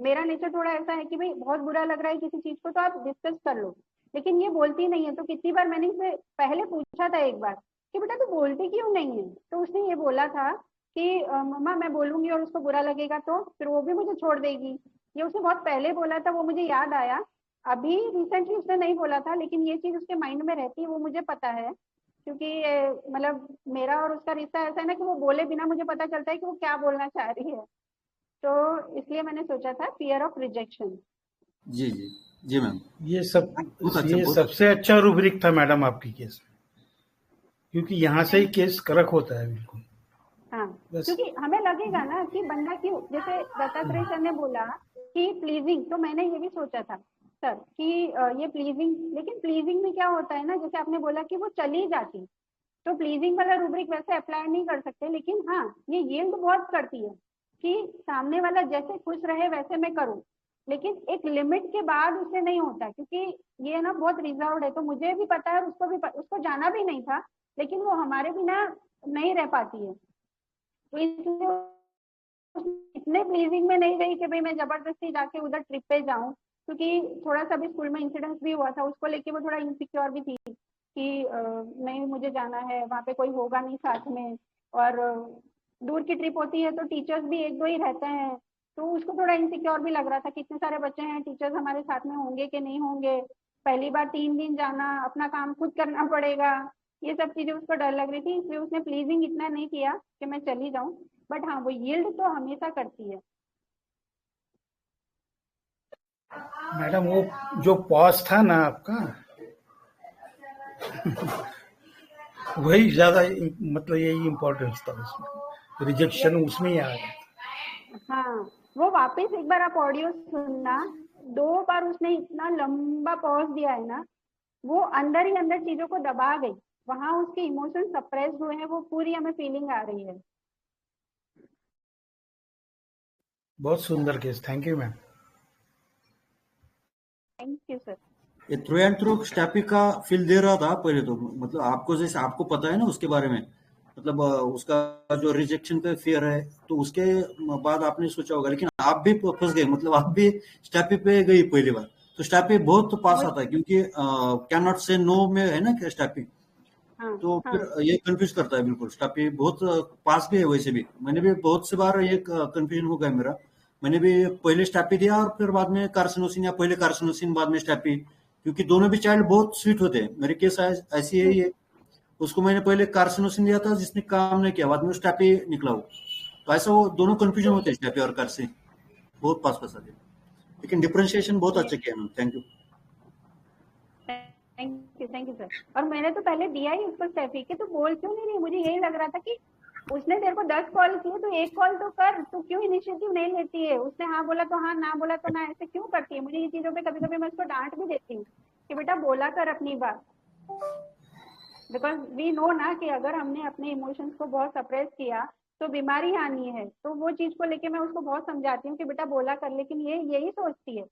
मेरा नेचर थोड़ा ऐसा है कि भाई बहुत बुरा लग रहा है किसी चीज को तो आप डिस्कस कर लो, लेकिन ये बोलती नहीं है। तो कितनी बार मैंने इसे पहले पूछा था एक बार कि बेटा तू बोलती क्यों नहीं है, तो उसने ये बोला था कि मम्मा मैं बोलूंगी और उसको बुरा लगेगा तो फिर वो भी मुझे छोड़ देगी। ये उसने बहुत पहले बोला था, वो मुझे याद आया। अभी रिसेंटली उसने नहीं बोला था, लेकिन ये चीज उसके माइंड में रहती है, वो मुझे पता है। क्योंकि मतलब मेरा और उसका रिश्ता ऐसा है ना कि वो बोले बिना मुझे पता चलता है कि वो क्या बोलना चाह रही है। तो इसलिए मैंने सोचा था फियर ऑफ रिजेक्शन। जी जी जी मैम, ये सब बहुत अच्छा, ये बहुत सबसे अच्छा रूब्रिक था मैडम आपकी केस में, क्योंकि यहाँ से ही केस करक होता है बिल्कुल। हाँ, बस क्योंकि हमें लगेगा ना कि बंदा क्यों, जैसे दत्तात्रेय सर ने बोला कि प्लीजिंग, तो मैंने ये भी सोचा था सर कि ये प्लीजिंग, लेकिन प्लीजिंग में क्या होता है ना, जैसे आपने बोला कि वो चली जाती, तो प्लीजिंग वाला रूब्रिक वैसे अप्लाई नहीं कर सकते। लेकिन हाँ, ये यील्ड बहुत करती है कि सामने वाला जैसे खुश रहे वैसे मैं करूँ, लेकिन एक लिमिट के बाद उसे नहीं होता, क्योंकि ये ना बहुत रिजर्व्ड है। तो मुझे भी पता है, उसको भी उसको जाना भी नहीं था, लेकिन वो हमारे बिना नहीं रह पाती है। तो इसलिए इतने प्लीजिंग में नहीं गई कि भाई मैं जबरदस्ती जाके उधर ट्रिप पे जाऊं, क्योंकि थोड़ा सा भी स्कूल में इंसिडेंस भी हुआ था, उसको लेके वो थोड़ा इनसिक्योर भी थी कि नहीं मुझे जाना है, वहाँ पे कोई होगा नहीं साथ में। और दूर की ट्रिप होती है तो टीचर्स भी एक दो ही रहते हैं, तो उसको थोड़ा इनसिक्योर भी लग रहा था कि इतने सारे बच्चे हैं, टीचर्स हमारे साथ में होंगे कि नहीं होंगे, पहली बार 3 दिन जाना, अपना काम खुद करना पड़ेगा, ये सब चीजें उसको डर लग रही थी। इसलिए उसने प्लीजिंग इतना नहीं किया कि मैं चली जाऊं। बट हाँ, वो यील्ड तो हमेशा करती है। मैडम वो जो पॉज था ना आपका, वही ज्यादा मतलब यही इम्पोर्टेंस था उसमें, रिजेक्शन उसमें ही आ गया। हाँ, वो वापस एक बार आप ऑडियो सुनना, 2 बार उसने इतना लंबा पॉज दिया है ना, वो अंदर ही अंदर चीजों को दबा गई, वहां उसके इमोशन सप्रेस्ड हुए हैं, वो पूरी हमें फीलिंग आ रही है। बहुत सुंदर case, thank you ma'am. Thank you sir. ये थ्रू एंड थ्रू स्टैपी का फील दे रहा था पहले तो, मतलब आपको जैसे आपको पता है ना उसके बारे में, मतलब उसका जो रिजेक्शन का फियर है, तो उसके बाद आपने सोचा होगा, लेकिन आप भी फंस गए, मतलब आप भी स्टैपी पे गई पहली बार। तो स्टैपी बहुत पास आता है, क्योंकि कैन नॉट से नो में है ना स्टैपी, हाँ तो हाँ फिर ये कंफ्यूज करता है बिल्कुल। स्टैपी बहुत पास भी है, वैसे भी मैंने भी बहुत से बार ये कंफ्यूजन हो गया मेरा। मैंने भी पहले स्टैपी दिया और फिर बाद में कार्सिनोसिन, या पहले कार्सिनोसिन बाद में स्टैपी, क्योंकि दोनों भी चाइल्ड बहुत स्वीट होते हैं। मेरे केस ऐसी है ये, उसको मैंने पहले कार्सिनोसिन दिया था जिसने काम नहीं किया, बाद में स्टैपी निकला वो। तो ऐसा वो दोनों कंफ्यूजन होते हैं स्टेफी और कार्सी, बहुत पास पास आते हैं, लेकिन डिफरेंशिएशन बहुत अच्छा किया ma'am, thank you. Thank you sir. और मैंने तो पहले दिया ही उसको स्टेफी के, तो बोल क्यों नहीं रही? मुझे यही लग रहा था कि उसने तेरे को 10 कॉल किए तो एक कॉल तो कर, तू क्यों इनिशिएटिव नहीं लेती है? उसने हाँ बोला तो हाँ, ना बोला तो ना, ऐसे क्यों करती है? मुझे ये चीजों पे कभी कभी मैं उसको डांट भी देती हूँ कि बेटा बोला कर अपनी बात, बिकॉज वी नो ना कि अगर हमने अपने इमोशंस को बहुत सप्रेस किया तो बीमारी आनी है। तो वो चीज को लेके मैं उसको बहुत समझाती हूँ कि बेटा बोला कर, लेकिन ये यही सोचती है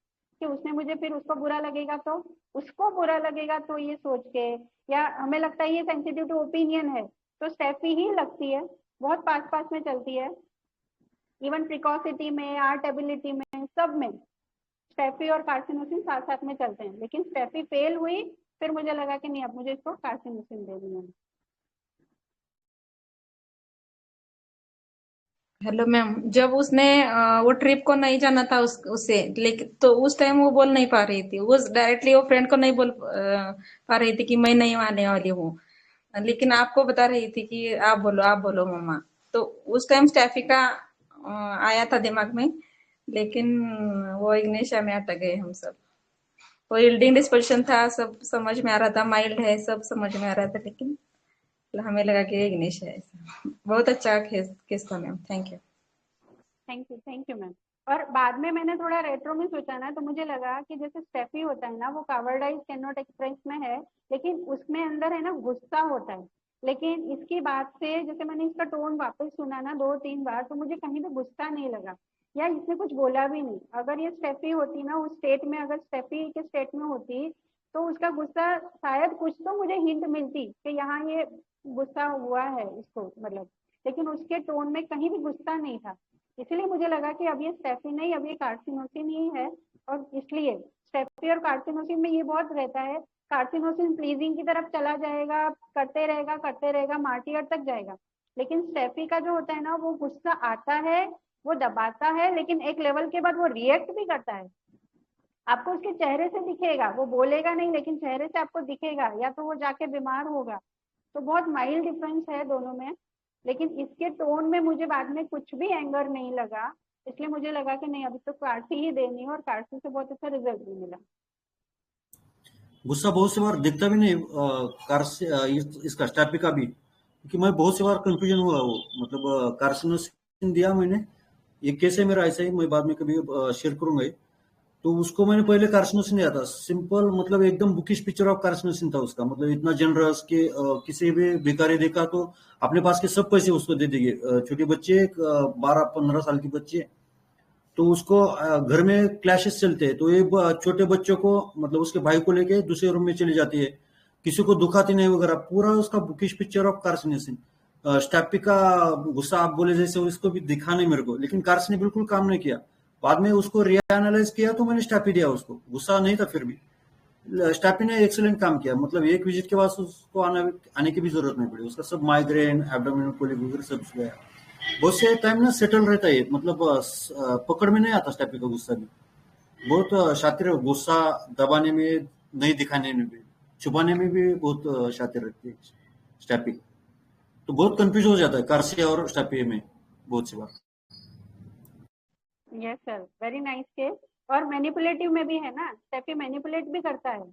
कि उसने मुझे, फिर उसको बुरा लगेगा तो, उसको बुरा लगेगा तो, ये सोच के, या हमें लगता है ये सेंसिटिव टू ओपिनियन है, तो स्टेफी ही लगती है, बहुत पास पास में चलती है, इवन प्रिकॉसिटी में, आर्ट एबिलिटी में, सब में स्टेफी और कार्सिनोसिन साथ साथ में चलते हैं। लेकिन स्टेफी फेल हुई, फिर मुझे लगा कि नहीं, अब मुझे इसको कार्सिनोसिन देनी है। हेलो मैम, जब उसने वो ट्रिप को नहीं जाना था उससे, लेकिन तो उस टाइम वो बोल नहीं पा रही थी, वो डायरेक्टली वो फ्रेंड को नहीं बोल पा रही थी कि मैं नहीं आने वाली हूँ, लेकिन आपको बता रही थी कि आप बोलो मम्मा। तो उस टाइम स्टैफी का आया था दिमाग में, लेकिन वो इग्नेशिया में अटक गए हम सब। वो यील्डिंग डिस्पर्शन था, सब समझ में आ रहा था, माइल्ड है, सब समझ में आ रहा था, लेकिन हमें लगा कि इग्नेशिया है ऐसा। बहुत अच्छा केस था ma'am, thank you. Thank you ma'am. और बाद में मैंने थोड़ा रेट्रो में सोचा ना, तो मुझे लगा कि जैसे स्टेफी होता है ना, वो कावर्डाइज कैन नॉट एक्सप्रेस में है, लेकिन उसमें अंदर है ना गुस्सा होता है। लेकिन इसकी बात से, जैसे मैंने इसका टोन वापस सुना ना 2-3 बार, तो मुझे कहीं भी गुस्सा नहीं लगा, या इसने कुछ बोला भी नहीं। अगर ये स्टेफी होती ना उस स्टेट में, अगर स्टेफी के स्टेट में होती, तो उसका गुस्सा शायद कुछ तो मुझे हिंट मिलती कि यहाँ ये गुस्सा हुआ है इसको, मतलब, लेकिन उसके टोन में कहीं भी गुस्सा नहीं था। इसलिए मुझे लगा कि अब ये स्टेफी नहीं, अब ये कार्सिनोसिन ही है। और इसलिए स्टेफी और कार्सिनोसिन में ये बहुत रहता है, कार्सिनोसिन प्लीजिंग की तरफ चला जाएगा, करते रहेगा, मार्टियर तक जाएगा। लेकिन स्टेफी का जो होता है ना, वो गुस्सा आता है, वो दबाता है, लेकिन एक लेवल के बाद वो रिएक्ट भी करता है। आपको उसके चेहरे से दिखेगा, वो बोलेगा नहीं, लेकिन चेहरे से आपको दिखेगा, या तो वो जाके बीमार होगा। तो बहुत माइल्ड डिफरेंस है दोनों में, लेकिन इसके टोन में मुझे बाद में कुछ भी एंगर नहीं लगा। इसलिए मुझे लगा कि नहीं, अभी तो कार्सी ही देनी है, और कार्सी से बहुत अच्छा रिजल्ट भी मिला। गुस्सा बहुत सी बार दिखता भी नहीं कार से इसका स्टेफी का भी, क्योंकि मैं बहुत सी बार कंफ्यूजन हुआ वो, मतलब कार्सिनोसिन दिया मैंने, ये केस है मेरा ऐसा ही, मैं बाद में कभी शेयर करूंगा ये। तो उसको मैंने पहले कार्सिनोसिन दिया था, सिंपल, मतलब एकदम बुकिश पिक्चर ऑफ कार्सिनोसिन था उसका, मतलब इतना जनरस कि किसी भी भिखारी देखा तो अपने पास के सब पैसे उसको दे देंगे। छोटे बच्चे, 12-15 साल के बच्चे, तो उसको घर में क्लैशेस चलते हैं, तो ये छोटे बच्चों को, मतलब उसके भाई को लेके दूसरे रूम में चली जाती है, किसी को दुखाती नहीं वगैरह, पूरा उसका बुकिश पिक्चर ऑफ कार्सिनेसिन। स्टैपी का गुस्सा आप बोले जैसे उसको भी दिखा नहीं मेरे को, लेकिन कार्स ने बिल्कुल काम नहीं किया। बाद में उसको रीएनालाइज किया तो मैंने स्टैपी दिया उसको, गुस्सा नहीं था फिर भी। स्टैपी ने एक्सीलेंट काम किया, मतलब एक विजिट के बाद उसको आने की भी जरूरत नहीं पड़ी, उसका सब माइग्रेन, एब्डोमिनल कोलिक वगैरह सब गया। बहुत से टाइम ना सेटल रहता है, मतलब पकड़ में नहीं आता स्टैपी का गुस्सा भी। बहुत शातिर है, गुस्सा दबाने में, नहीं दिखाने में भी, छुपाने में भी बहुत शातिर रहती है स्टैपी। तो बहुत कंफ्यूज हो जाता है कार्सिया और स्टैपी में बहुत सी बार। Yes sir, very nice case. और मैनिपुलेटिव में भी है ना, स्टेफी मैनिपुलेट भी करता है।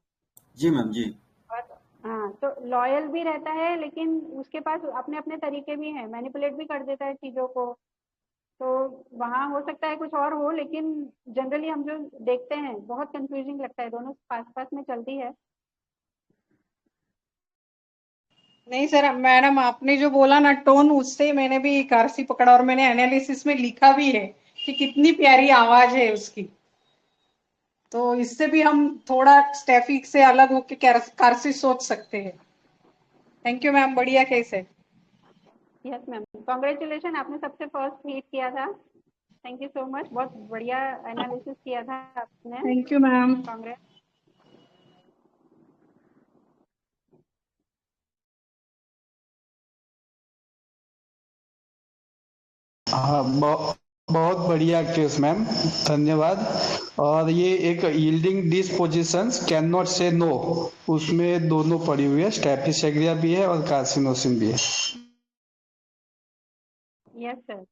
जी मैम, जी। और हाँ, तो लॉयल भी रहता है, लेकिन उसके पास अपने अपने तरीके भी हैं, मैनिपुलेट भी कर देता है चीजों को। तो वहाँ हो सकता है कुछ और हो, लेकिन जनरली हम जो देखते हैं बहुत कंफ्यूजिंग लगता है, दोनों पास पास में चलती है। नहीं सर, मैडम आपने जो बोला ना टोन, उससे मैंने भी कार्सी पकड़ा, और मैंने एनालिसिस में लिखा भी है कि कितनी प्यारी आवाज है उसकी। तो इससे भी हम थोड़ा स्टेफी से अलग होकर कार्सी सोच सकते हैं। थैंक यू मैम, बढ़िया केस है। यस मैम, कॉन्ग्रेचुलेशन, आपने सबसे फर्स्ट हिट किया था। थैंक यू सो मच, बहुत बढ़िया एनालिसिस किया था आपने। Thank you ma'am. कांग्रेस। हाँ, बहुत बढ़िया केस मैम, धन्यवाद। और ये एक yielding dispositions can not say no, उसमें दोनों पड़ी हुई है, स्टैफिसेग्रिया भी है और कार्सिनोसिन भी है। Yes sir.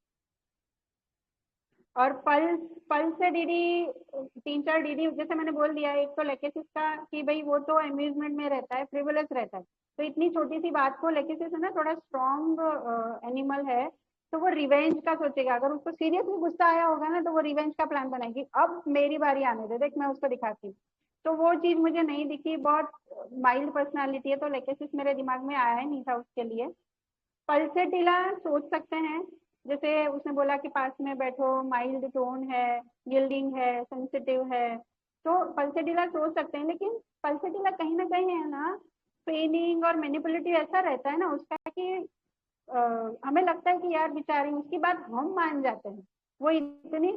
और पल्स पल्स से डीडी 3-4 डीडी जैसे मैंने बोल दिया, एक तो लेकेसिस का कि भाई वो तो अम्यूजमेंट में रहता है, फ्रिवोलस रहता है, तो इतनी छोटी सी बात को लेकेसिस है ना थोड़ा स्ट्रॉन्ग एनिमल है, तो वो रिवेंज का सोचेगा। अगर उसको सीरियसली गुस्सा आया होगा ना तो वो रिवेंज का प्लान बनाएगी, अब मेरी बारी आने दे, देख मैं उसको दिखाती हूँ। तो वो चीज मुझे नहीं दिखी, बहुत माइल्ड पर्सनालिटी है, तो लेकेसिस मेरे दिमाग में आया ही नहीं था उसके लिए। पल्सेटिला सोच सकते हैं, जैसे उसने बोला कि पास में बैठो, माइल्ड टोन है, यील्डिंग है, सेंसिटिव है, तो पल्सेटिला सोच सकते हैं। लेकिन पल्सेटिला कहीं ना कहीं है ना पेनिंग और मैनिपुलेटिव ऐसा रहता है ना उसका कि हमें लगता है कि यार बेचारी, उसकी बात हम मान जाते हैं, वो इतनी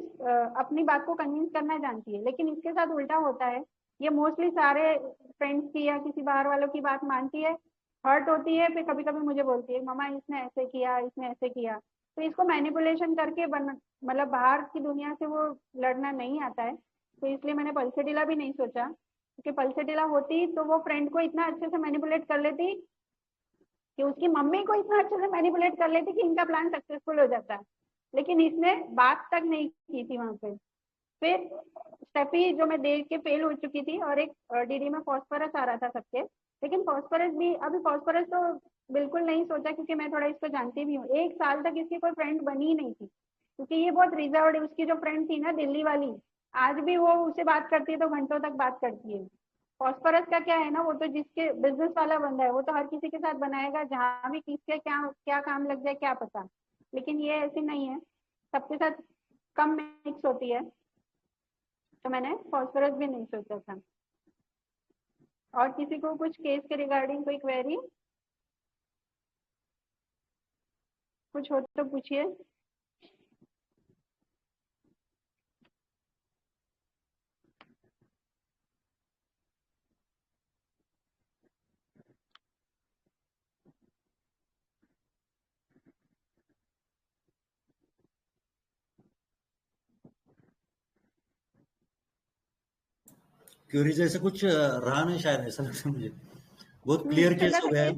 अपनी बात को कन्विंस करना जानती है। लेकिन इसके साथ उल्टा होता है, ये मोस्टली सारे फ्रेंड्स की या किसी बाहर वालों की बात मानती है, हर्ट होती है, फिर कभी कभी मुझे बोलती है मम्मा इसने ऐसे किया, इसने ऐसे किया। तो इसको मैनिपुलेशन करके मतलब बाहर की दुनिया से वो लड़ना नहीं आता है। तो इसलिए मैंने पल्सेटिला भी नहीं सोचा, क्योंकि पल्सेटिला होती तो वो फ्रेंड को इतना अच्छे से मैनिपुलेट कर लेती कि उसकी मम्मी को इतना अच्छे से मैनिपुलेट कर लेती कि इनका प्लान सक्सेसफुल हो जाता है। लेकिन इसने बात तक नहीं की थी वहां पे। फिर स्टेफी जो मैं देख के फेल हो चुकी थी, और एक डीडी में फॉस्फोरस आ रहा था सबके, लेकिन फॉस्फोरस भी, अभी फॉस्फोरस तो बिल्कुल नहीं सोचा, क्योंकि मैं थोड़ा इसको जानती भी हूँ। 1 साल तक इसकी कोई फ्रेंड बनी ही नहीं थी, क्योंकि ये बहुत रिजर्व्ड है। उसकी जो फ्रेंड थी ना दिल्ली वाली, आज भी वो उससे बात करती है तो घंटों तक बात करती है। फॉस्फोरस का क्या है ना, वो तो जिसके बिजनेस वाला बंदा है वो तो हर किसी के साथ बनाएगा, जहाँ भी किसके क्या क्या काम लग जाए क्या पता। लेकिन ये ऐसी नहीं है, सबके साथ कम मिक्स होती है, तो मैंने फॉस्फोरस भी नहीं सोचा था। और किसी को कुछ केस के रिगार्डिंग कोई क्वेरी कुछ हो तो पूछिए। क्यूरी जैसे कुछ रहा नहीं शायद, ऐसा लगता है मुझे। बहुत क्लियर केस हो गया है।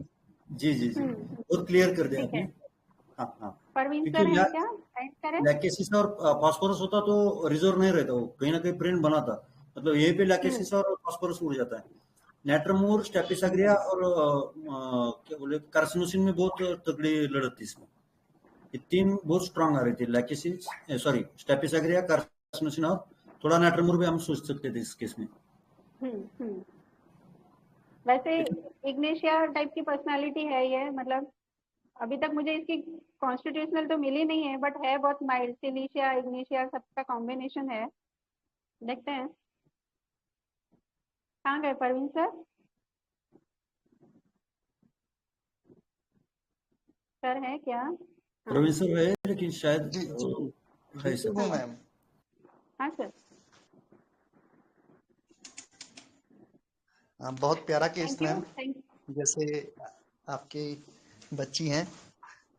जी जी जी, बहुत क्लियर कर दिया ठीक आपने। है। हाँ हाँ, परवीन क्योंकि सर हैं क्या, ऐड करें? लैकेसिस और फास्फोरस होता तो रिजर्व नहीं रहता, वो कहीं ना कहीं प्रिंट बनाता, मतलब यहीं पे लैकेसिस और फास्फोरस उड़ जाता है। नेट्रमोर, स्टेपिसाग्रिया और क्या बोले कार्सिनोसिन में बहुत तगड़ी लड़त थी इसमें। ये तीन बहुत स्ट्रांग आ रही थी, लैकेसिस, सॉरी स्टेपिसाग्रिया, कार्सिनोसिन, और थोड़ा नेट्रमोर भी हम सोच सकते थे इस केस में। वैसे इग्नेशिया टाइप की पर्सनालिटी है ये, मतलब अभी तक मुझे इसकी कॉन्स्टिट्यूशनल तो मिली नहीं है, बट है बहुत माइल्ड, सिलीशिया इग्नेशिया सबका कॉम्बिनेशन है। देखते हैं कहाँ गए परवीन सर। सर है क्या? हाँ प्रोफेसर है लेकिन शायद जी जी है जी सर। हूँ मैम। हाँ सर। बहुत प्यारा केस थैंक यू। मैम। जैसे आपकी बच्ची हैं,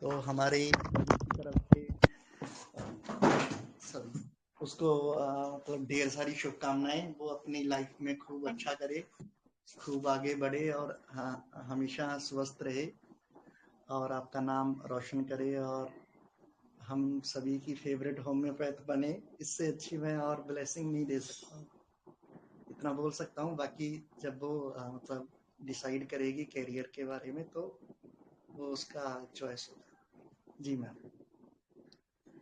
तो हमारी तरफ से सॉरी उसको मतलब ढेर सारी शुभकामनाएं, वो अपनी लाइफ में खूब अच्छा करे, खूब आगे बढ़े, और हमेशा स्वस्थ रहे, और आपका नाम रोशन करे, और हम सभी की फेवरेट होम्योपैथ बने। इससे अच्छी मैं और ब्लेसिंग नहीं दे सकता हूँ, इतना बोल सकता हूँ। बाकी जब वो मतलब डिसाइड करेगी करियर के बारे में, तो वो उसका चॉइस होगा। जी ma'am.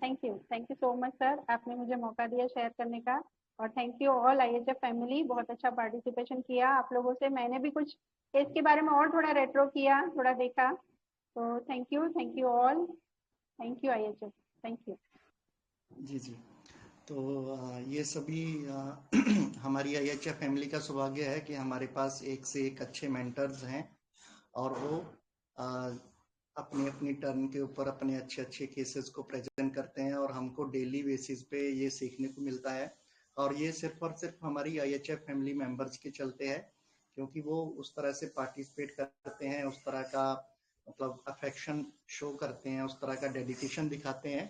Thank you so much sir, आपने मुझे मौका दिया शेयर करने का। और thank you all IHF family, बहुत अच्छा पार्टिसिपेशन किया आप लोगों से। मैंने भी कुछ केस के बारे में और थोड़ा रेट्रो किया, थोड़ा देखा, तो thank you all, thank you IHF, thank you. जी जी, तो ये सभी हमारी IHF फैमिली का सौभाग्य है कि हमारे पास एक से एक अच्छे मेंटर्स हैं, और वो अपनी अपनी टर्न के ऊपर अपने अच्छे अच्छे केसेस को प्रेजेंट करते हैं, और हमको डेली बेसिस पे ये सीखने को मिलता है। और ये सिर्फ और सिर्फ हमारी IHF फैमिली मेंबर्स के चलते है, क्योंकि वो उस तरह से पार्टिसिपेट करते हैं, उस तरह का मतलब अफेक्शन शो करते हैं, उस तरह का डेडिकेशन दिखाते हैं।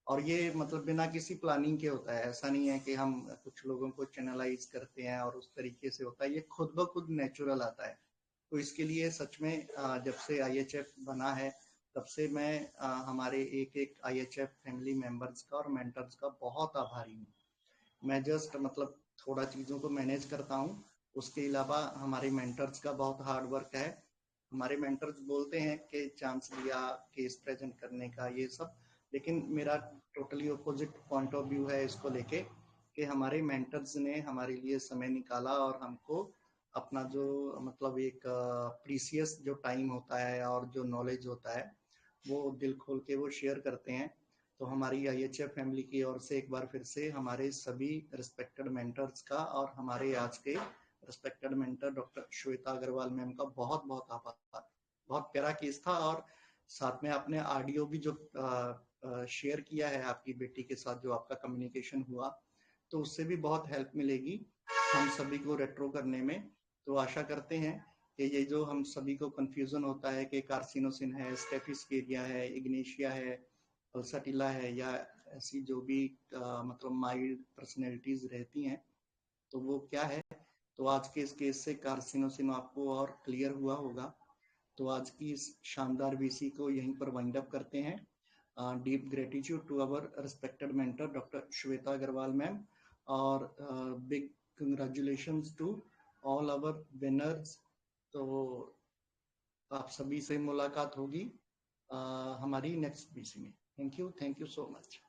और ये मतलब बिना किसी प्लानिंग के होता है, ऐसा नहीं है कि हम कुछ लोगों को चैनलाइज करते हैं और उस तरीके से होता है, ये खुद ब खुद नेचुरल आता है। तो इसके लिए सच में जब से IHF बना है, तब से मैं हमारे एक एक IHF फैमिली मेंबर्स का और मेंटर्स का बहुत आभारी हूँ। मैं जस्ट मतलब थोड़ा चीज़ों को मैनेज करता हूँ, उसके अलावा हमारे मेंटर्स का बहुत हार्ड वर्क है। हमारे मेंटर्स बोलते हैं कि चांस दिया केस प्रेजेंट करने का ये सब, लेकिन मेरा totally opposite point of view है इसको लेके कि हमारे मेंटर्स ने हमारे लिए समय निकाला और हमको अपना जो मतलब एक प्रीसियस जो टाइम होता है और जो नॉलेज होता है वो दिल खोल के वो शेयर करते हैं। तो हमारी IHF फैमिली की ओर से एक बार फिर से हमारे सभी रिस्पेक्टेड मेंटर्स का और हमारे आज के respected mentor doctor Shweta Agarwal ma'am का बहुत बहुत आभार। बहुत प्यारा केस था और साथ में आपने ऑडियो भी जो शेयर किया है आपकी बेटी के साथ, जो आपका कम्युनिकेशन हुआ, तो उससे भी बहुत हेल्प मिलेगी हम सभी को रेट्रो करने में। तो आशा करते हैं कि ये जो हम सभी को कंफ्यूजन होता है कि कार्सिनोसिन है, स्टेफिस्केरिया है, इग्नेशिया है, पल्साटिला है, या ऐसी जो भी मतलब माइल्ड पर्सनैलिटीज रहती हैं, तो वो क्या है। तो आज के इस केस से कार्सिनोसिन आपको और क्लियर हुआ होगा। तो आज की इस शानदार VC को यहीं पर वाइंड अप करते हैं। Deep gratitude to our respected mentor doctor Shweta Agarwal ma'am, और big congratulations to all our winners. तो आप सभी से मुलाकात होगी हमारी नेक्स्ट VC में। Thank you so much.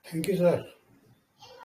Thank you sir.